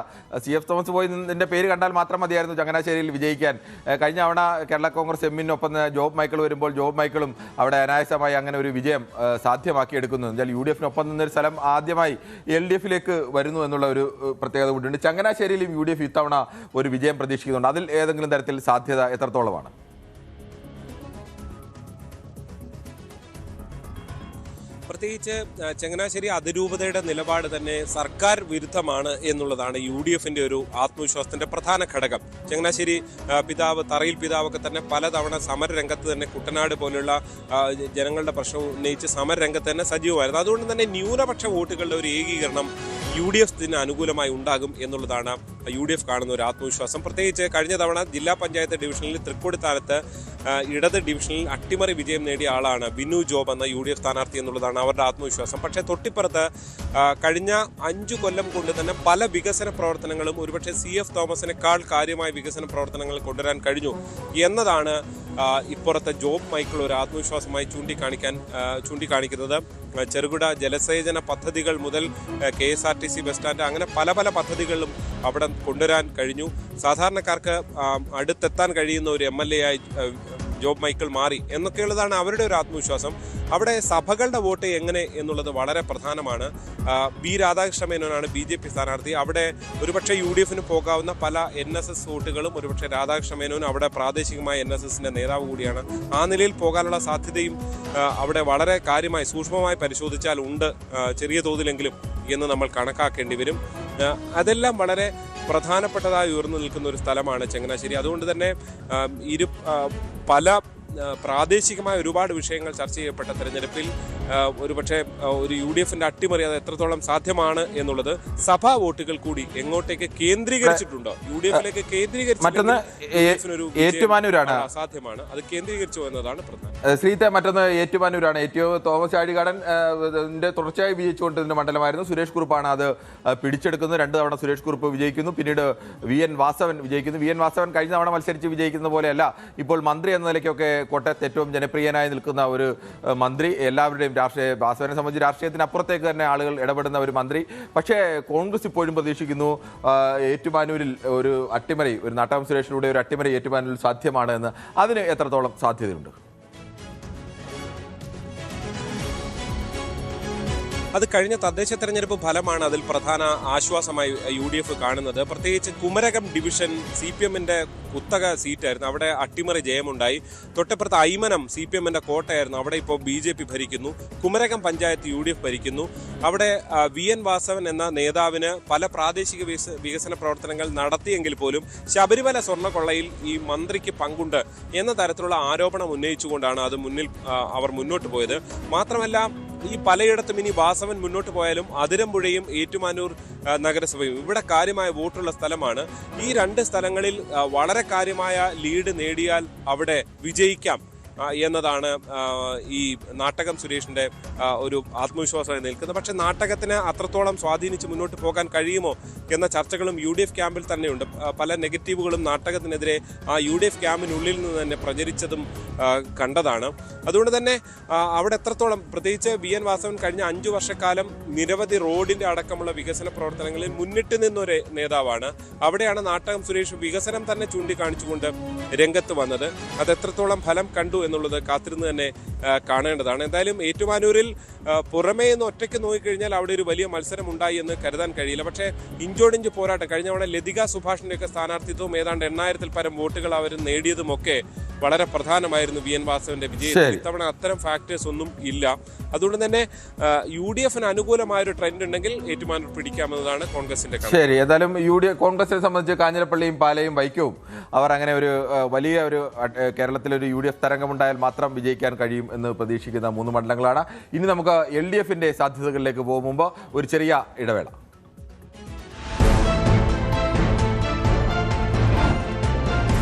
CF തോമസ് പോയി നിന്റെ പേര് കണ്ടാൽ മാത്രം മതിയായിരുന്നു ചങ്ങനാശ്ശേരിയിൽ വിജയിക്കാൻ. കഴിഞ്ഞ തവണ കേരള കോൺഗ്രസ് എമ്മിനൊപ്പം ജോബ് മൈക്കിൾ വരുമ്പോൾ ജോബ് മൈക്കിളും അവിടെ അനായാസമായി അങ്ങനെ ഒരു വിജയം സാധ്യമാക്കിയെടുക്കുന്നു. എന്നാൽ UDFനൊപ്പം നിന്നൊരു സ്ഥലം ആദ്യമായി LDFിലേക്ക് വരുന്നു എന്നുള്ള ഒരു പ്രത്യേകത കൂടിയുണ്ട്. ചങ്ങനാശ്ശേരിയിലും UDF ഇത്തവണ ഒരു വിജയം പ്രതീക്ഷിക്കുന്നുണ്ട്. അതിൽ ഏതെങ്കിലും തരത്തിൽ സാധ്യത എത്രത്തോളമാണ്? പ്രത്യേകിച്ച് ചങ്ങനാശ്ശേരി അതിരൂപതയുടെ നിലപാട് തന്നെ സർക്കാർ വിരുദ്ധമാണ് എന്നുള്ളതാണ് UDFന്റെ ഒരു ആത്മവിശ്വാസത്തിന്റെ പ്രധാന ഘടകം. ചങ്ങനാശ്ശേരി പിതാവ് തറയിൽ പിതാവൊക്കെ തന്നെ പലതവണ സമരരംഗത്ത് തന്നെ കുട്ടനാട് പോലുള്ള ജനങ്ങളുടെ പ്രശ്നം ഉന്നയിച്ച് സമരരംഗത്ത് തന്നെ സജീവമായിരുന്നു. അതുകൊണ്ട് തന്നെ ന്യൂനപക്ഷ വോട്ടുകളുടെ ഒരു ഏകീകരണം UDFത്തിന് അനുകൂലമായി ഉണ്ടാകും എന്നുള്ളതാണ് UDF കാണുന്ന ഒരു ആത്മവിശ്വാസം. പ്രത്യേകിച്ച് കഴിഞ്ഞ തവണ ജില്ലാ പഞ്ചായത്ത് ഡിവിഷനിൽ തൃക്കൊടിത്താനത്ത് ഇടത് ഡിവിഷനിൽ അട്ടിമറി വിജയം നേടിയ ആളാണ് ബിനു ജോബ് എന്ന UDF സ്ഥാനാർത്ഥി എന്നുള്ളതാണ് അവരുടെ ആത്മവിശ്വാസം. പക്ഷേ തൊട്ടിപ്പുറത്ത് കഴിഞ്ഞ 5 കൊല്ലം കൊണ്ട് തന്നെ പല വികസന പ്രവർത്തനങ്ങളും ഒരുപക്ഷെ CF തോമസിനേക്കാൾ കാര്യമായ വികസന പ്രവർത്തനങ്ങൾ കൊണ്ടുവരാൻ കഴിഞ്ഞു എന്നതാണ് ഇപ്പുറത്തെ ജോബ് മൈക്കിൾ ഒരു ആത്മവിശ്വാസമായി ചൂണ്ടിക്കാണിക്കുന്നത്. ചെറുകിട ജലസേചന പദ്ധതികൾ മുതൽ KSRTC ബസ് സ്റ്റാൻഡ് അങ്ങനെ പല പല പദ്ധതികളിലും അവിടെ കൊണ്ടുവരാൻ കഴിഞ്ഞു. സാധാരണക്കാർക്ക് അടുത്തെത്താൻ കഴിയുന്ന ഒരു MLA ആയി ജോബ് മൈക്കിൾ മാറി എന്നൊക്കെയുള്ളതാണ് അവരുടെ ഒരു ആത്മവിശ്വാസം. അവിടെ സഭകളുടെ വോട്ട് എങ്ങനെ എന്നുള്ളത് വളരെ പ്രധാനമാണ്. B രാധാകൃഷ്ണ മേനോനാണ് BJP സ്ഥാനാർത്ഥി. അവിടെ ഒരുപക്ഷെ UDFന് പോകാവുന്ന പല NSS വോട്ടുകളും ഒരുപക്ഷെ രാധാകൃഷ്ണ മേനോൻ അവിടെ പ്രാദേശികമായ NSSന്റെ നേതാവ് കൂടിയാണ്. ആ നിലയിൽ പോകാനുള്ള സാധ്യതയും അവിടെ വളരെ കാര്യമായി സൂക്ഷ്മമായി പരിശോധിച്ചാൽ ഉണ്ട്, ചെറിയ തോതിലെങ്കിലും എന്ന് നമ്മൾ കണക്കാക്കേണ്ടി വരും. അതെല്ലാം വളരെ പ്രധാനപ്പെട്ടതായി ഉയർന്നു നിൽക്കുന്ന ഒരു സ്ഥലമാണ് ചങ്ങനാശ്ശേരി. അതുകൊണ്ട് തന്നെ പല പ്രാദേശികമായ ഒരുപാട് വിഷയങ്ങൾ ചർച്ച ചെയ്യപ്പെട്ട തെരഞ്ഞെടുപ്പിൽ ഒരുപക്ഷെ ഒരു UDFന്റെ അട്ടിമറി അത് എത്രത്തോളം സാധ്യമാണ് എന്നുള്ളത് സഭാ വോട്ടുകൾ കൂടി എങ്ങോട്ടേക്ക് കേന്ദ്രീകരിച്ചിട്ടുണ്ടോ, UDFിലേക്ക് ഏറ്റുമാനൂരാണ് സാധ്യമാണ്, അത് കേന്ദ്രീകരിച്ചു എന്നതാണ് പ്രധാനം. ശ്രീത്തെ മറ്റൊന്ന് ഏറ്റുമാനൂരാണ്. തോമസ് ചാഴികാടൻ തുടർച്ചയായി വിജയിച്ചുകൊണ്ടിരുന്ന മണ്ഡലമായിരുന്നു. സുരേഷ് കുറുപ്പാണ് അത് പിടിച്ചെടുക്കുന്നത്. 2 തവണ സുരേഷ് കുറുപ്പ് വിജയിക്കുന്നു. പിന്നീട് VN വാസവൻ വിജയിക്കുന്നു. VN വാസവൻ കഴിഞ്ഞ തവണ മത്സരിച്ച് വിജയിക്കുന്ന പോലെയല്ല, ഇപ്പോൾ മന്ത്രി എന്ന നിലയ്ക്കൊക്കെ കോട്ടയത്ത് ഏറ്റവും ജനപ്രിയനായി നിൽക്കുന്ന ഒരു മന്ത്രി, എല്ലാവരുടെയും വാസവനെ സംബന്ധിച്ച് രാഷ്ട്രീയത്തിന് അപ്പുറത്തേക്ക് തന്നെ ആളുകൾ ഇടപെടുന്ന ഒരു മന്ത്രി. പക്ഷേ കോൺഗ്രസ് ഇപ്പോഴും പ്രതീക്ഷിക്കുന്നു ഏറ്റുമാനൂരിൽ ഒരു അട്ടിമറി, ഒരു നാട്ടാം സുരേഷിലൂടെ ഒരു അട്ടിമറി ഏറ്റുമാനൂരിൽ സാധ്യമാണ് എന്ന്. അതിന് എത്രത്തോളം സാധ്യതയുണ്ട്? അത് കഴിഞ്ഞ തദ്ദേശ തെരഞ്ഞെടുപ്പ് ഫലമാണ് അതിൽ പ്രധാന ആശ്വാസമായി UDF കാണുന്നത്. പ്രത്യേകിച്ച് കുമരകം ഡിവിഷൻ CPMന്റെ കുത്തക സീറ്റായിരുന്നു. അവിടെ അട്ടിമറി ജയമുണ്ടായി. തൊട്ടപ്പുറത്ത് അയ്മനം CPMന്റെ കോട്ടയായിരുന്നു. അവിടെ ഇപ്പോൾ BJP ഭരിക്കുന്നു. കുമരകം പഞ്ചായത്ത് UDF ഭരിക്കുന്നു. അവിടെ VN വാസവൻ എന്ന നേതാവിന് പല പ്രാദേശിക വികസന പ്രവർത്തനങ്ങൾ നടത്തിയെങ്കിൽ പോലും ശബരിമല സ്വർണ്ണക്കൊള്ളയിൽ ഈ മന്ത്രിക്ക് പങ്കുണ്ട് എന്ന തരത്തിലുള്ള ആരോപണം ഉന്നയിച്ചുകൊണ്ടാണ് അത് അവർ മുന്നോട്ട് പോയത്. മാത്രമല്ല ഈ പലയിടത്തും ഇനി വാസവൻ മുന്നോട്ട് പോയാലും അതിരമ്പുഴയും ഏറ്റുമാനൂർ നഗരസഭയും ഇവിടെ കാര്യമായ വോട്ടുള്ള സ്ഥലമാണ്. ഈ 2 സ്ഥലങ്ങളിൽ വളരെ കാര്യമായ ലീഡ് നേടിയാൽ അവിടെ വിജയിക്കാം എന്നതാണ് ഈ നാട്ടകം സുരേഷിന്റെ ഒരു ആത്മവിശ്വാസമായി നിൽക്കുന്നത്. പക്ഷെ നാട്ടകത്തിന് അത്രത്തോളം സ്വാധീനിച്ച് മുന്നോട്ട് പോകാൻ കഴിയുമോ എന്ന ചർച്ചകളും UDF ക്യാമ്പിൽ തന്നെയുണ്ട്. പല നെഗറ്റീവുകളും നാട്ടകത്തിനെതിരെ ആ UDF ക്യാമ്പിനുള്ളിൽ നിന്ന് തന്നെ പ്രചരിച്ചതും കണ്ടതാണ്. അതുകൊണ്ട് തന്നെ അവിടെ എത്രത്തോളം, പ്രത്യേകിച്ച് VN വാസവൻ കഴിഞ്ഞ 5 വർഷക്കാലം നിരവധി റോഡിന്റെ അടക്കമുള്ള വികസന പ്രവർത്തനങ്ങളിൽ മുന്നിട്ട് നിന്നൊരു നേതാവാണ്. അവിടെയാണ് നാട്ടകം സുരേഷ് വികസനം തന്നെ ചൂണ്ടിക്കാണിച്ചുകൊണ്ട് രംഗത്ത് വന്നത്. അത് എത്രത്തോളം ഫലം കണ്ടു എന്നുള്ളത് കാത്തിരുന്ന് തന്നെ കാണേണ്ടതാണ്. എന്തായാലും ഏറ്റുമാനൂരിൽ പുറമേ നിന്ന് ഒറ്റയ്ക്ക് നോക്കിക്കഴിഞ്ഞാൽ അവിടെ ഒരു വലിയ മത്സരം ഉണ്ടായി എന്ന് കരുതാൻ കഴിയില്ല. പക്ഷേ ഇഞ്ചോടിഞ്ച് പോരാട്ടം കഴിഞ്ഞ തവണ ലതിക സുഭാഷിന്റെയൊക്കെ സ്ഥാനാർത്ഥിത്വവും ഏതാണ്ട് 8,000-ൽ പരം വോട്ടുകൾ അവർ നേടിയതുമൊക്കെ വളരെ പ്രധാനമായിരുന്നു വി എൻ വാസവന്റെ വിജയത്തിൽ. ഇത്തവണ അത്തരം ഫാക്ടേഴ്സ് ഒന്നും ഇല്ല. അതുകൊണ്ട് തന്നെ UDF അനുകൂലമായ ഒരു ട്രെൻഡ് ഉണ്ടെങ്കിൽ ഏറ്റുമാനൂർ പിടിക്കാമെന്നതാണ് കോൺഗ്രസിന്റെ. ശരി, ഏതായാലും കോൺഗ്രസിനെ സംബന്ധിച്ച് കാഞ്ഞിരപ്പള്ളിയും പാലയും വൈക്കവും അവർ അങ്ങനെ ഒരു വലിയ ഒരു കേരളത്തിലൊരു UDF തരംഗമുണ്ടായാൽ മാത്രം വിജയിക്കാൻ കഴിയും എന്ന് പ്രതീക്ഷിക്കുന്ന 3 മണ്ഡലങ്ങളാണ്. ഇനി നമുക്ക് LDFന്റെ സാധ്യതകളിലേക്ക് പോകും മുമ്പ് ഒരു ചെറിയ ഇടവേള.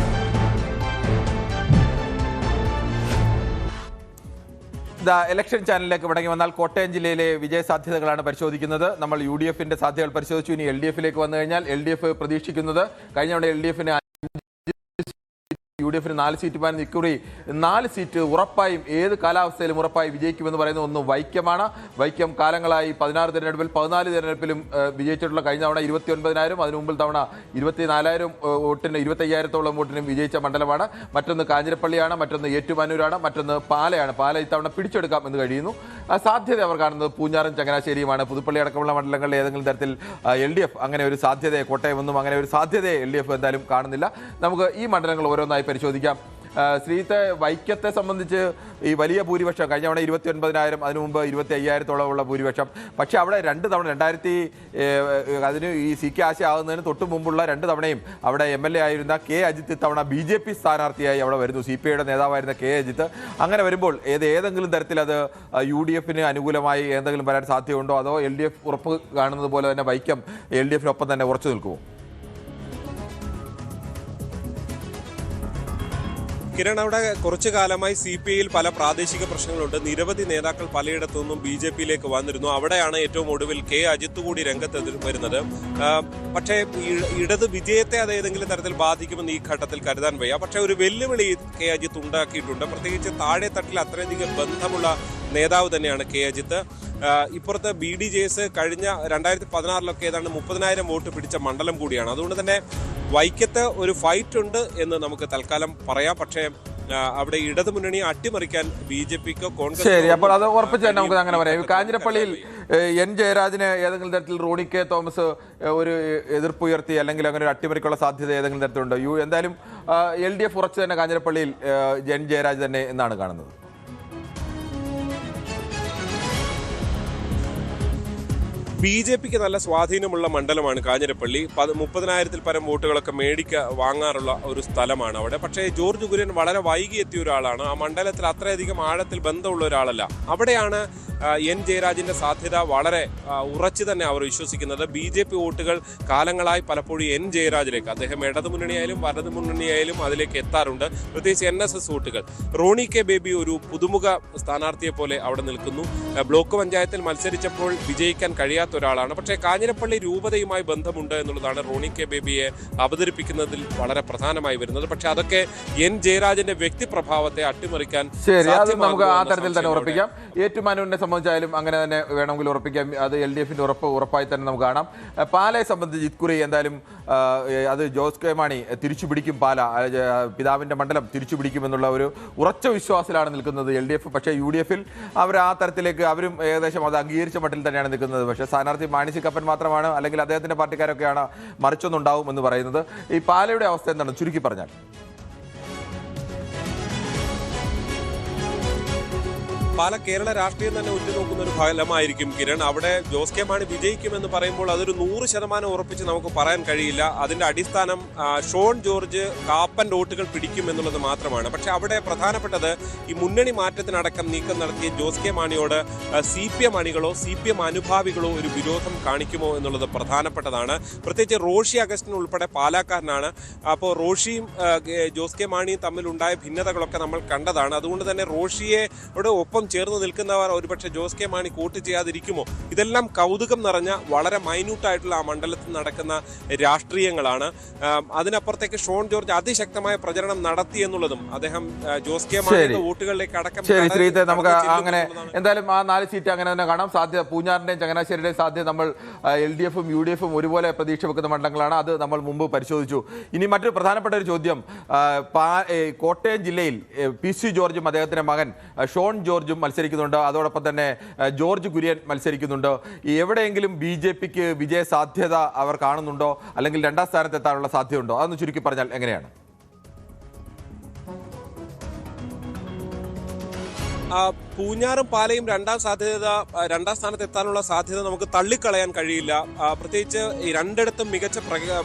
ഇലക്ഷൻ ചാനലിലേക്ക് മടങ്ങി വന്നാൽ കോട്ടയം ജില്ലയിലെ വിജയ സാധ്യതകളാണ് പരിശോധിക്കുന്നത്. നമ്മൾ UDFന്റെ സാധ്യതകൾ പരിശോധിച്ചു. ഇനി LDFിലേക്ക് വന്നു കഴിഞ്ഞാൽ LDF പ്രതീക്ഷിക്കുന്നത് കഴിഞ്ഞ തവണ LDFന് UDFന് 4 സീറ്റ് പാൻ ഇക്കുറി 4 സീറ്റ് ഉറപ്പായും ഏത് കാലാവസ്ഥയിലും ഉറപ്പായി വിജയിക്കുമെന്ന് പറയുന്ന ഒന്ന് വൈക്കമാണ്. വൈക്കം കാലങ്ങളായി 16 തെരഞ്ഞെടുപ്പിൽ 14 തെരഞ്ഞെടുപ്പിലും വിജയിച്ചിട്ടുള്ള കഴിഞ്ഞ തവണ 29,000 അതിനു മുമ്പിൽ തവണ 24,000 വോട്ടിന് 25,000-ഓളം വോട്ടിനും വിജയിച്ച മണ്ഡലമാണ്. മറ്റൊന്ന് കാഞ്ഞിരപ്പള്ളിയാണ്, മറ്റൊന്ന് ഏറ്റുമാനൂരാണ്, മറ്റൊന്ന് പാലയാണ്. പാല ഇത്തവണ പിടിച്ചെടുക്കാം എന്ന് കഴിയുന്നു. സാധ്യത അവർ കാണുന്നത് പൂഞ്ഞാറും ചങ്ങനാശ്ശേരിയുമാണ്. പുതുപ്പള്ളി അടക്കമുള്ള മണ്ഡലങ്ങളിൽ ഏതെങ്കിലും തരത്തിൽ LDF അങ്ങനെ ഒരു സാധ്യതയെ, കോട്ടയമൊന്നും അങ്ങനെ ഒരു സാധ്യതയെ LDF എന്തായാലും കാണുന്നില്ല. നമുക്ക് ഈ മണ്ഡലങ്ങൾ ഓരോന്നായി പരിശോധിക്കാം. ശ്രീത്തെ വൈക്കത്തെ സംബന്ധിച്ച് ഈ വലിയ ഭൂരിപക്ഷം കഴിഞ്ഞ തവണ 29,000, അതിനു മുമ്പ് 25,000-ഓളം ഉള്ള ഭൂരിപക്ഷം. പക്ഷേ അവിടെ 2 തവണ അതിന് ഈ CK ആശ ആകുന്നതിന് തൊട്ട് മുമ്പുള്ള 2 തവണയും അവിടെ MLA ആയിരുന്ന K അജിത്ത് ഇത്തവണ BJP സ്ഥാനാർത്ഥിയായി അവിടെ വരുന്നു. CPIയുടെ നേതാവായിരുന്ന K അജിത്ത്. അങ്ങനെ വരുമ്പോൾ ഏതെങ്കിലും തരത്തിൽ അത് UDFന് അനുകൂലമായി എന്തെങ്കിലും വരാൻ സാധ്യതയുണ്ടോ, അതോ LDF ഉറപ്പ് കാണുന്നത് പോലെ തന്നെ വൈക്കം LDFിനൊപ്പം തന്നെ ഉറച്ചു നിൽക്കുമോ? കിരൺ, അവിടെ കുറച്ചു കാലമായി CPIയിൽ പല പ്രാദേശിക പ്രശ്നങ്ങളുണ്ട്. നിരവധി നേതാക്കൾ പലയിടത്തു നിന്നും BJPയിലേക്ക് വന്നിരുന്നു. അവിടെയാണ് ഏറ്റവും ഒടുവിൽ K അജിത്ത് കൂടി രംഗത്ത് വരുന്നത്. പക്ഷേ ഇടത് വിജയത്തെ അത് ഏതെങ്കിലും തരത്തിൽ ബാധിക്കുമെന്ന് ഈ ഘട്ടത്തിൽ കരുതാൻ വയ്യ. പക്ഷേ ഒരു വെല്ലുവിളി K അജിത്ത് ഉണ്ടാക്കിയിട്ടുണ്ട്. പ്രത്യേകിച്ച് താഴെ തട്ടിൽ അത്രയധികം ബന്ധമുള്ള നേതാവ് തന്നെയാണ് K അജിത്ത്. ഇപ്പുറത്ത് BDJS കഴിഞ്ഞ 2016-ലൊക്കെ ഏതാണ്ട് 30,000 വോട്ട് പിടിച്ച മണ്ഡലം കൂടിയാണ്. അതുകൊണ്ട് തന്നെ വൈക്കത്ത് ഒരു ഫൈറ്റ് ഉണ്ട് എന്ന് നമുക്ക് തൽക്കാലം പറയാം. പക്ഷേ അവിടെ ഇടതുമുന്നണിയെ അട്ടിമറിക്കാൻ BJPക്കോ കോൺഗ്രസ്. ശരി, അപ്പോൾ അത് ഉറപ്പിച്ച് തന്നെ നമുക്ക് അങ്ങനെ പറയാം. കാഞ്ഞിരപ്പള്ളിയിൽ N ജയരാജന് ഏതെങ്കിലും തരത്തിൽ റോണി K തോമസ് ഒരു എതിർപ്പ് ഉയർത്തി അല്ലെങ്കിൽ അങ്ങനെ ഒരു അട്ടിമറിക്കുള്ള സാധ്യത ഏതെങ്കിലും തരത്തിലുണ്ട്? എന്തായാലും LDF ഉറച്ച് തന്നെ കാഞ്ഞിരപ്പള്ളിയിൽ N ജയരാജ് തന്നെ എന്നാണ് കാണുന്നത്. BJPക്ക് നല്ല സ്വാധീനമുള്ള മണ്ഡലമാണ് കാഞ്ഞിരപ്പള്ളി. 30,000-ൽ പരം വോട്ടുകളൊക്കെ വാങ്ങാറുള്ള ഒരു സ്ഥലമാണ് അവിടെ. പക്ഷേ ജോർജ് കുര്യൻ വളരെ വൈകി എത്തിയ ഒരാളാണ്. ആ മണ്ഡലത്തിൽ അത്രയധികം ആഴത്തിൽ ബന്ധമുള്ള ഒരാളല്ല. അവിടെയാണ് N ജയരാജിന്റെ സാധ്യത വളരെ ഉറച്ചു തന്നെ അവർ വിശ്വസിക്കുന്നത്. BJP വോട്ടുകൾ കാലങ്ങളായി പലപ്പോഴും N ജയരാജിലേക്ക്, അദ്ദേഹം ഇടതുമുന്നണിയായാലും വലതുമുന്നണിയായാലും അതിലേക്ക് എത്താറുണ്ട്. പ്രത്യേകിച്ച് NSS വോട്ടുകൾ. റോണി K ബേബി ഒരു പുതുമുഖ സ്ഥാനാർത്ഥിയെ പോലെ അവിടെ നിൽക്കുന്നു. ബ്ലോക്ക് പഞ്ചായത്തിൽ മത്സരിച്ചപ്പോൾ വിജയിക്കാൻ കഴിയാത്ത ഒരാളാണ്. പക്ഷേ കാഞ്ഞിരപ്പള്ളി രൂപതയുമായി ബന്ധമുണ്ട് എന്നുള്ളതാണ് റോണി K ബേബിയെ അവതരിപ്പിക്കുന്നതിൽ വളരെ പ്രധാനമായി വരുന്നത്. പക്ഷെ അതൊക്കെ N ജയരാജന്റെ വ്യക്തിപ്രഭാവത്തെ അട്ടിമറിക്കാൻ നമുക്ക് ആ തരത്തിൽ തന്നെ ഉറപ്പിക്കാം. ഏറ്റുമാനൂരിനെ സംബന്ധിച്ചായാലും അങ്ങനെ തന്നെ വേണമെങ്കിൽ ഉറപ്പിക്കാം. അത് LDFന്റെ ഉറപ്പായി തന്നെ നമുക്ക് കാണാം. പാലയെ സംബന്ധിച്ച് ഇക്കുറി എന്തായാലും അത് ജോസ് കെ മാണി തിരിച്ചു പിടിക്കും. പാല പിതാവിന്റെ മണ്ഡലം തിരിച്ചു പിടിക്കുമെന്നുള്ള ഒരു ഉറച്ച വിശ്വാസത്തിലാണ് നിൽക്കുന്നത് LDF. പക്ഷേ UDFിൽ അവർ ആ തരത്തിലേക്ക് അവരും ഏകദേശം അത് അംഗീകരിച്ച മട്ടിൽ തന്നെയാണ് നിൽക്കുന്നത്. പക്ഷേ സ്ഥാനാർത്ഥി മാണി സി കപ്പൻ മാത്രമാണ്, അല്ലെങ്കിൽ അദ്ദേഹത്തിന്റെ പാർട്ടിക്കാരൊക്കെയാണ് മറിച്ചൊന്നുണ്ടാവും എന്ന് പറയുന്നത്. ഈ പാലയുടെ അവസ്ഥ എന്താണ് ചുരുക്കി പറഞ്ഞാൽ? പാല കേരള രാഷ്ട്രീയം തന്നെ ഉറ്റുനോക്കുന്ന ഒരു ഫലമായിരിക്കും കിരൺ. അവിടെ ജോസ് കെ മാണി വിജയിക്കുമെന്ന് പറയുമ്പോൾ അതൊരു 100% ഉറപ്പിച്ച് നമുക്ക് പറയാൻ കഴിയില്ല. അതിന്റെ അടിസ്ഥാനം ഷോൺ ജോർജ് കാപ്പൻ വോട്ടുകൾ പിടിക്കും എന്നുള്ളത് മാത്രമാണ്. പക്ഷെ അവിടെ പ്രധാനപ്പെട്ടത് ഈ മുന്നണി മാറ്റത്തിനടക്കം നീക്കം നടത്തിയ ജോസ് കെ മാണിയോട് CPM അണികളോ CPM അനുഭാവികളോ ഒരു വിരോധം കാണിക്കുമോ എന്നുള്ളത് പ്രധാനപ്പെട്ടതാണ്. പ്രത്യേകിച്ച് റോഷി അഗസ്റ്റിൻ ഉൾപ്പെടെ പാലക്കാരനാണ്. അപ്പോൾ റോഷിയും ജോസ് കെ മാണിയും തമ്മിലുണ്ടായ ഭിന്നതകളൊക്കെ നമ്മൾ കണ്ടതാണ്. അതുകൊണ്ട് തന്നെ റോഷിയോട് ഒപ്പം ചേർന്ന് നിൽക്കുന്നവർ ഒരുപക്ഷെ ജോസ് കെ മാണി വോട്ട് ചെയ്യാതിരിക്കുമോ? ഇതെല്ലാം കൗതുകം നിറഞ്ഞ വളരെ മൈന്യൂട്ടായിട്ടുള്ള ആ മണ്ഡലത്തിൽ നടക്കുന്ന രാഷ്ട്രീയങ്ങളാണ്. അതിനപ്പുറത്തേക്ക് ഷോൺ ജോർജ് അതിശക്തമായ പ്രചരണം നടത്തി എന്നുള്ളതും അദ്ദേഹം ജോസ് കെ മാണിയുടെ വോട്ടുകളിലേക്ക് അടക്കം. ശരി ശ്രീത്തെ, നമുക്ക് അങ്ങനെ എന്തായാലും ആ 4 സീറ്റ് അങ്ങനെ തന്നെ കാണാം. സാധ്യത പൂഞ്ഞാറിന്റെയും ചങ്ങനാശ്ശേരിയുടെയും സാധ്യത നമ്മൾ LDF-ഉം UDF-ഉം ഒരുപോലെ പ്രതീക്ഷ വെക്കുന്ന മണ്ഡലങ്ങളാണ്. അത് നമ്മൾ മുമ്പ് പരിശോധിച്ചു. ഇനി മറ്റൊരു പ്രധാനപ്പെട്ട ഒരു ചോദ്യം, കോട്ടയം ജില്ലയിൽ PC ജോർജും അദ്ദേഹത്തിന്റെ മകൻ ഷോൺ ജോർജും മത്സരിക്കുന്നുണ്ട്. അതോടൊപ്പം തന്നെ ജോർജ് കുര്യൻ മത്സരിക്കുന്നുണ്ട്. എവിടെയെങ്കിലും BJPക്ക് വിജയ സാധ്യത അവർ കാണുന്നുണ്ടോ, അല്ലെങ്കിൽ 2ാം സ്ഥാനത്ത് എത്താനുള്ള സാധ്യതയുണ്ടോ? അതൊന്ന് ചുരുക്കി പറഞ്ഞാൽ എങ്ങനെയാണ്? പൂഞ്ഞാറും പാലയും 2ാം സ്ഥാനത്ത് എത്താനുള്ള സാധ്യത നമുക്ക് തള്ളിക്കളയാൻ കഴിയില്ല. പ്രത്യേകിച്ച് ഈ രണ്ടിടത്തും മികച്ച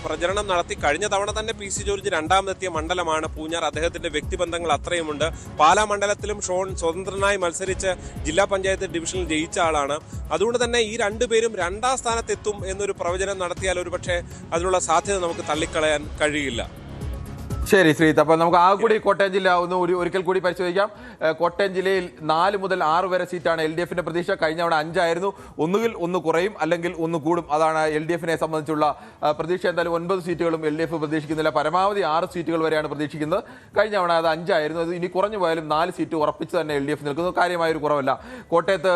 പ്രചരണം നടത്തി. കഴിഞ്ഞ തവണ തന്നെ PC ജോർജ് 2ാമതെത്തിയ മണ്ഡലമാണ് പൂഞ്ഞാർ. അദ്ദേഹത്തിന്റെ വ്യക്തിബന്ധങ്ങൾ അത്രയുമുണ്ട്. പാലാ മണ്ഡലത്തിലും ഷോൺ സ്വതന്ത്രനായി മത്സരിച്ച് ജില്ലാ പഞ്ചായത്ത് ഡിവിഷനിൽ ജയിച്ച ആളാണ്. അതുകൊണ്ട് തന്നെ ഈ രണ്ടുപേരും 2ാം സ്ഥാനത്തെത്തും എന്നൊരു പ്രവചനം നടത്തിയാൽ ഒരുപക്ഷെ അതിനുള്ള സാധ്യത നമുക്ക് തള്ളിക്കളയാൻ കഴിയില്ല. ശരി ശ്രീത്ത്, അപ്പോൾ നമുക്ക് ആ കൂടി കോട്ടയം ജില്ല ഒരിക്കൽ കൂടി പരിശോധിക്കാം. കോട്ടയം ജില്ലയിൽ 4 മുതൽ 6 വരെ സീറ്റാണ് LDF-ന്റെ പ്രതീക്ഷ. കഴിഞ്ഞ തവണ 5 ആയിരുന്നു. ഒന്നുകിൽ 1 കുറയും, അല്ലെങ്കിൽ 1 കൂടും. അതാണ് LDF-നെ സംബന്ധിച്ചുള്ള പ്രതീക്ഷ. എന്തായാലും 9 സീറ്റുകളും LDF പ്രതീക്ഷിക്കുന്നില്ല. പരമാവധി 6 സീറ്റുകൾ വരെയാണ് പ്രതീക്ഷിക്കുന്നത്. കഴിഞ്ഞ തവണ അത് 5 ആയിരുന്നു. അത് ഇനി കുറഞ്ഞു പോയാലും 4 സീറ്റ് ഉറപ്പിച്ച് തന്നെ LDF നിൽക്കുന്നു. കാര്യമായൊരു കുറവല്ല. കോട്ടയത്ത്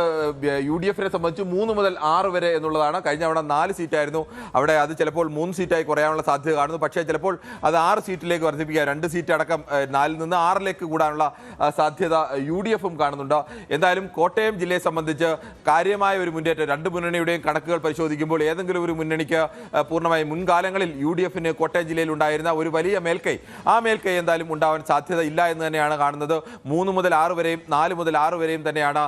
UDF-നെ സംബന്ധിച്ച് 3 മുതൽ 6 വരെ എന്നുള്ളതാണ്. കഴിഞ്ഞ തവണ 4 സീറ്റായിരുന്നു. അവിടെ അത് ചിലപ്പോൾ 3 സീറ്റായി കുറയാനുള്ള സാധ്യത കാണുന്നു. പക്ഷേ ചിലപ്പോൾ അത് 6 സീറ്റിലേക്ക് 2 സീറ്റ് അടക്കം 4-ൽ നിന്ന് 6-ലേക്ക് കൂടാനുള്ള സാധ്യത UDF-ഉം കാണുന്നുണ്ട്. എന്തായാലും കോട്ടയം ജില്ലയെ സംബന്ധിച്ച് കാര്യമായ ഒരു മുന്നേറ്റം 2 മുന്നണിയുടെയും കണക്കുകൾ പരിശോധിക്കുമ്പോൾ ഏതെങ്കിലും ഒരു മുന്നണിക്ക് പൂർണ്ണമായും മുൻകാലങ്ങളിൽ UDF-ന് കോട്ടയം ജില്ലയിൽ ഉണ്ടായിരുന്ന ഒരു വലിയ മേൽക്കൈ, ആ മേൽക്കൈ എന്തായാലും ഉണ്ടാവാൻ സാധ്യത ഇല്ല എന്ന് തന്നെയാണ് കാണുന്നത്. 3 മുതൽ 6 വരെയും 4 മുതൽ 6 വരെയും തന്നെയാണ്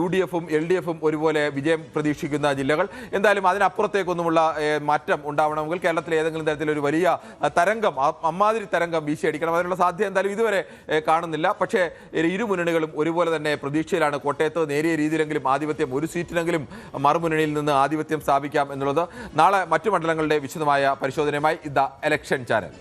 UDF-ഉം LDF-ഉം ഒരുപോലെ വിജയം പ്രതീക്ഷിക്കുന്ന ജില്ലകൾ. എന്തായാലും അതിനപ്പുറത്തേക്കൊന്നുമുള്ള മാറ്റം ഉണ്ടാവണമെങ്കിൽ കേരളത്തിലെ ഏതെങ്കിലും തരത്തിലൊരു വലിയ തരംഗം, അമ്മാതിരി തരംഗം വീശിയടിക്കണം. അതിനുള്ള സാധ്യത എന്തായാലും ഇതുവരെ കാണുന്നില്ല. പക്ഷേ ഇരു മുന്നണികളും ഒരുപോലെ തന്നെ പ്രതീക്ഷയിലാണ്. കോട്ടയത്ത് നേരിയ രീതിയിലെങ്കിലും ആധിപത്യം, ഒരു സീറ്റിനെങ്കിലും മറുമുന്നണിയിൽ നിന്ന് ആധിപത്യം സ്ഥാപിക്കാം എന്നുള്ളത്. നാളെ മറ്റു മണ്ഡലങ്ങളുടെ വിശദമായ പരിശോധനയുമായി the election channel.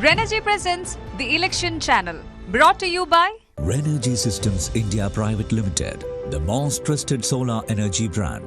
Renergy presents The Election Channel, brought to you by Renergy Systems India Private Limited, the most trusted solar energy brand.